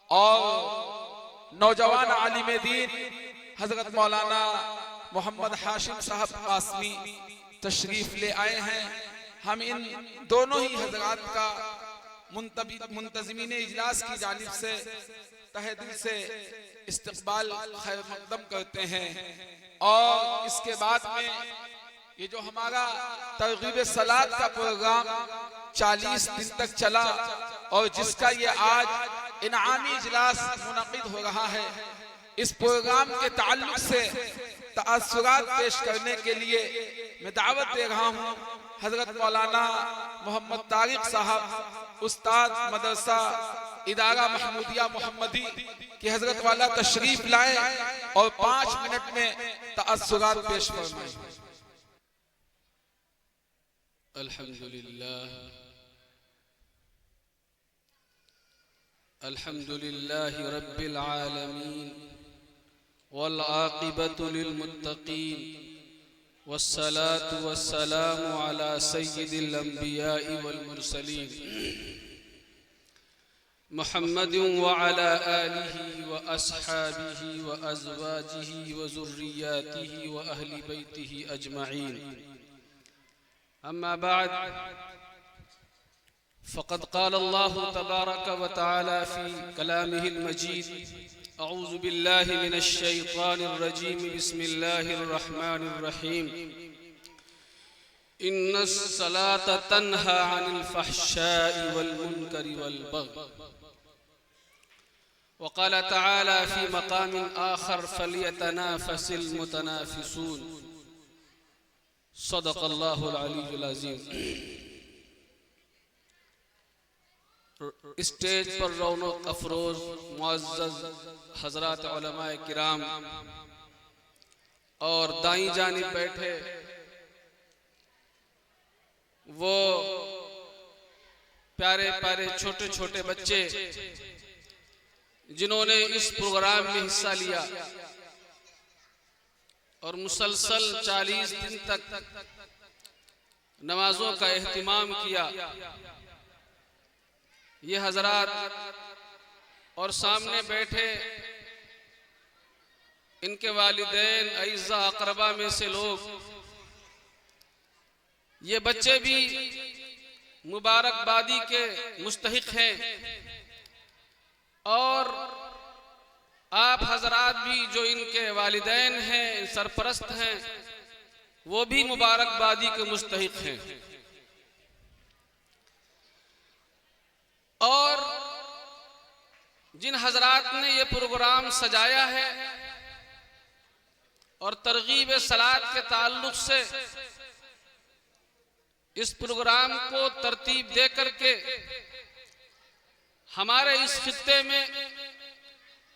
और नौजवान आलिम दीन हजरत मौलाना मोहम्मद हाशिम साहब कासमी तशरीफ ले आए हैं। हम इन दोनों ही हजरात का मुंतज़मीन इजलास की जानिब से तहे दिल से इस्तक़बाल खैर मक़दम करते हैं। और इसके बाद में ये जो हमारा तरग़ीब सलात का प्रोग्राम 40 दिन तक चला और जिसका ये आज इनामी इजलास मुनक़िद हो रहा है, इस प्रोग्राम के ताल्लुक से तासुरात पेश करने के लिए मैं दावत दे रहा हूँ हजरत मौलाना मोहम्मद तारिक साहब, उस्ताद मदरसा इदारा महमूदिया मोहम्मदी की हजरत वाला तशरीफ लाए और 5 मिनट में तासुरात पेश फरमाएं। अल्हम्दुलिल्लाह रब्बिल आलमीन वल आक़िबतु लिल मुत्तक़ीन वस्सलातु वस्सलामु अला सय्यिदिल अंबिया'i वल मुरसलीन मुहम्मदिन व अला आलिहि व अस्हाबिहि व अज़वाजिहि व ज़ुर्रिय्यातिहि व अहली बैतिहि अजमईन। अम्मा बाद फ़क़द क़ाल अल्लाहु तबारक व तआला फ़ी कलामिहिल मजीद अऊज़ु बिल्लाहि मिनश शैतानिर रजीम बिस्मिल्लाहिर रहमानिर रहीम इन्नस सलात तन्हा अनिल फ़हशाइ वल मुनकरि वल बग़य व क़ाल तआला फ़ी मक़ामिन आख़र फ़लियतनाफ़सिल मुतनाफ़िसून। सदक़ल्लाहुल अलीयुल अज़ीम। स्टेज पर रौनक अफरोज मुअज़्ज़ज़ हज़रात उलमाए किराम और दाईं जानिब बैठे वो प्यारे प्यारे छोटे छोटे बच्चे जिन्होंने इस प्रोग्राम में हिस्सा लिया और मुसलसल 40 दिन तक नमाजों का एहतिमाम किया। ये हजरात और सामने बैठे इनके वालिदैन अइज़ा अक़रबा में से लोग, ये बच्चे भी मुबारकबादी के मुस्तहिक हैं और आप हजरात भी जो इनके वालिदैन हैं, सरपरस्त हैं, वो भी मुबारकबादी के मुस्तहिक हैं। और जिन हजरात ने ये प्रोग्राम सजाया है और तरगीब सलात के ताल्लुक से इस प्रोग्राम को तरतीब दे करके हमारे इस खित्ते में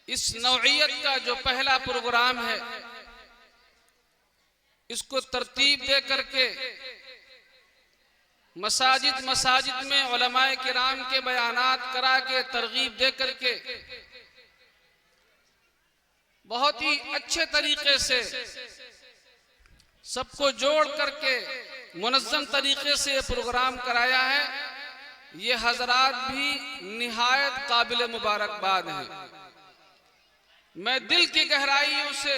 इस नौइयत का जो पहला प्रोग्राम है, इसको तरतीब दे करके मसाजिद में उलमाए किराम के बयानात करा के तरगीब दे करके बहुत ही अच्छे तरीके से सबको जोड़ करके मुनज़्ज़म तरीके से ये प्रोग्राम कराया है। ये हजरात भी निहायत काबिल मुबारकबाद हैं। मैं दिल की गहराइयों से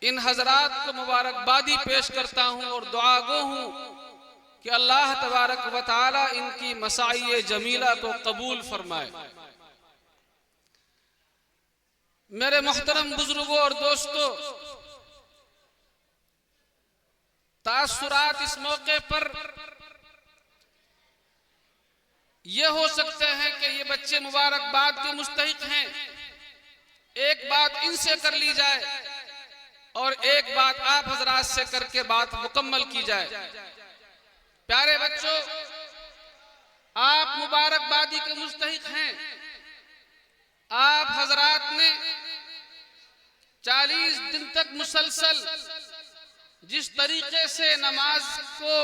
इन हजरात को मुबारकबादी पेश करता हूँ और दुआ गो हूँ कि अल्लाह तबारक व तआला इनकी मसाई जमीला को कबूल फरमाए। मेरे मोहतरम बुजुर्गों और दोस्तों, तासुरात इस मौके पर यह हो सकते हैं कि ये बच्चे मुबारकबाद के मुस्तहिक हैं। एक बात इनसे कर ली जाए और एक बात आप हजरात से करके बात मुकम्मल की जाए। प्यारे बच्चों, आप मुबारकबादी के मुस्तहिक हैं। आप हजरात ने 40 दिन तक मुसलसल जिस तरीके से नमाज को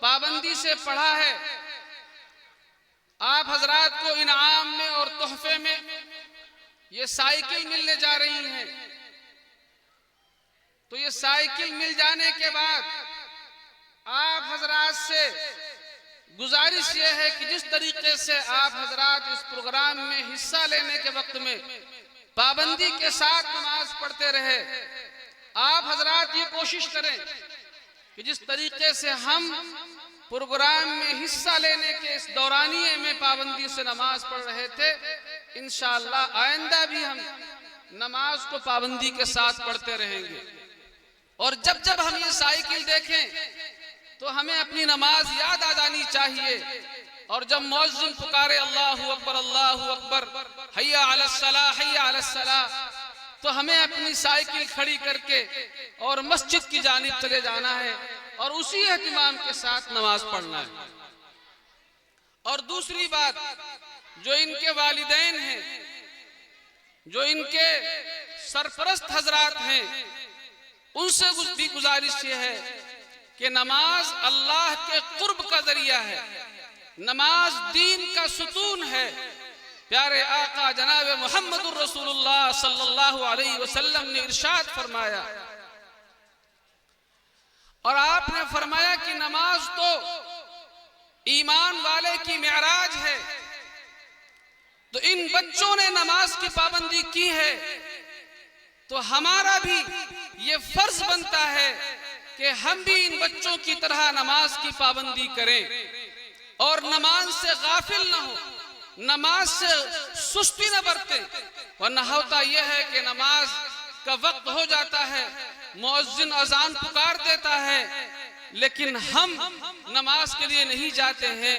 पाबंदी से पढ़ा है, आप हजरात को इनाम में और तोहफे में ये साइकिल मिलने जा रही हैं। तो ये साइकिल मिल जाने के बाद आप हजरात से गुजारिश ये है कि जिस तरीके से आप हजरात इस प्रोग्राम में हिस्सा लेने के वक्त में पाबंदी के साथ नमाज पढ़ते रहे, आप हजरात ये कोशिश करें कि जिस तरीके से हम प्रोग्राम में हिस्सा लेने के इस दौरानिए में पाबंदी से नमाज पढ़ रहे थे, इंशाअल्लाह आइंदा भी हम नमाज को पाबंदी के साथ पढ़ते रहेंगे। और जब जब हम ये साइकिल देखें तो हमें अपनी नमाज याद आ जानी चाहिए। और जब मुअज्जिन पुकारे अल्लाहु अकबर हय्या अलस सलाह हय्या अलस सलाह, तो हमें अपनी साइकिल खड़ी करके और मस्जिद की जानिब चले जाना है और उसी एहतिमाम के साथ नमाज पढ़ना है। और दूसरी बात, जो इनके वालिदैन हैं, जो इनके सरपरस्त हजरात हैं, उनसे भी गुजारिश ये है कि नमाज अल्लाह के कुर्ब का जरिया है, नमाज दीन का सुतून है। प्यारे आका जनाब मुहम्मदुर रसूलुल्लाह सल्लल्लाहु अलैहि वसल्लम ने इरशाद फरमाया, और आपने फरमाया कि नमाज तो ईमान वाले की मेराज है। तो इन बच्चों ने नमाज की पाबंदी की है, तो हमारा भी ये फर्ज बनता है कि हम भी इन बच्चों की तरह नमाज की पाबंदी करें और नमाज से गाफिल न हो, नमाज से सुस्ती न बरतें। वरना होता यह है कि नमाज का वक्त हो जाता है, मुअज्जिन अजान पुकार देता है, लेकिन हम नमाज के लिए नहीं जाते हैं।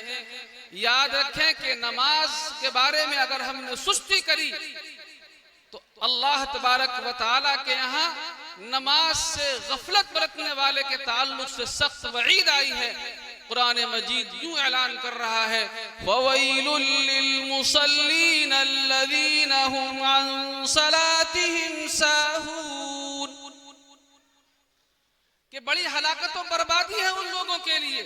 याद रखें कि नमाज के बारे में अगर हमने सुस्ती करी तो अल्लाह तबारक व तआला के यहाँ नमाज से गफलत बरतने वाले के ताल्लुक से सख्त वईद आई है। कुरान मजीद यूं ऐलान कर रहा है, ववैलुल लिल मुसल्लीन अल्लज़ीना हुम अन सलातिहिम साहून, कि बड़ी हलाकत और बर्बादी है उन लोगों के लिए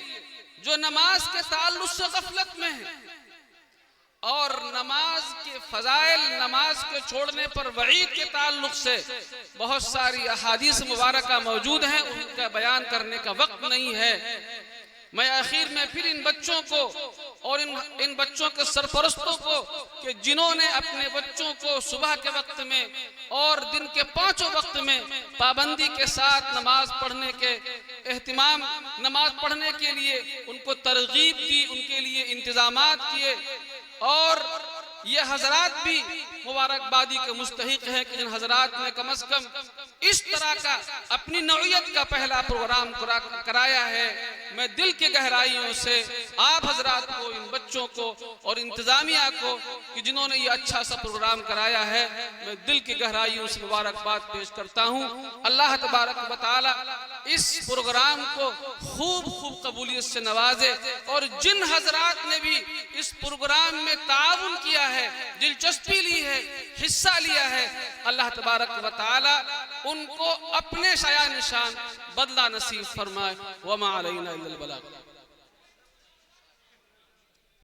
जो नमाज के ताल्लुक से गफलत में है। और नमाज के फजाइल, नमाज के छोड़ने पर वईद के ताल्लुक से बहुत सारी अहादीस मुबारका मौजूद हैं, उनका बयान करने का वक्त नहीं है। मैं आखिर में फिर इन बच्चों को और इन बच्चों के सरपरस्तों को, कि जिन्होंने अपने बच्चों को सुबह के वक्त में और दिन के पांचों वक्त में पाबंदी के साथ नमाज पढ़ने के एहतिमाम, नमाज पढ़ने के लिए उनको तरगीब दी, उनके लिए इंतजामात किए, और ये हजरात भी मुबारकबादी के मुस्तहिक हैं कि जिन हजरात ने कम से कम इस तरह का अपनी नौइयत का पहला प्रोग्राम कराया है। मैं दिल की गहराइयों से आप हजरात को, इन बच्चों को और इंतजामिया को, कि जिन्होंने ये अच्छा सा प्रोग्राम कराया है, मैं दिल की गहराइयों से मुबारकबाद पेश करता हूँ। अल्लाह तबारक व तआला इस प्रोग्राम को खूब खूब कबूलियत से नवाजे, और जिन हजरात ने भी इस प्रोग्राम में ताउन किया है, दिलचस्पी ली है, हिस्सा लिया है, अल्लाह तबारक व तआला उनको अपने शाया निशान बदला नसीब फरमाए। वमा अलैना इल्लल बलाग।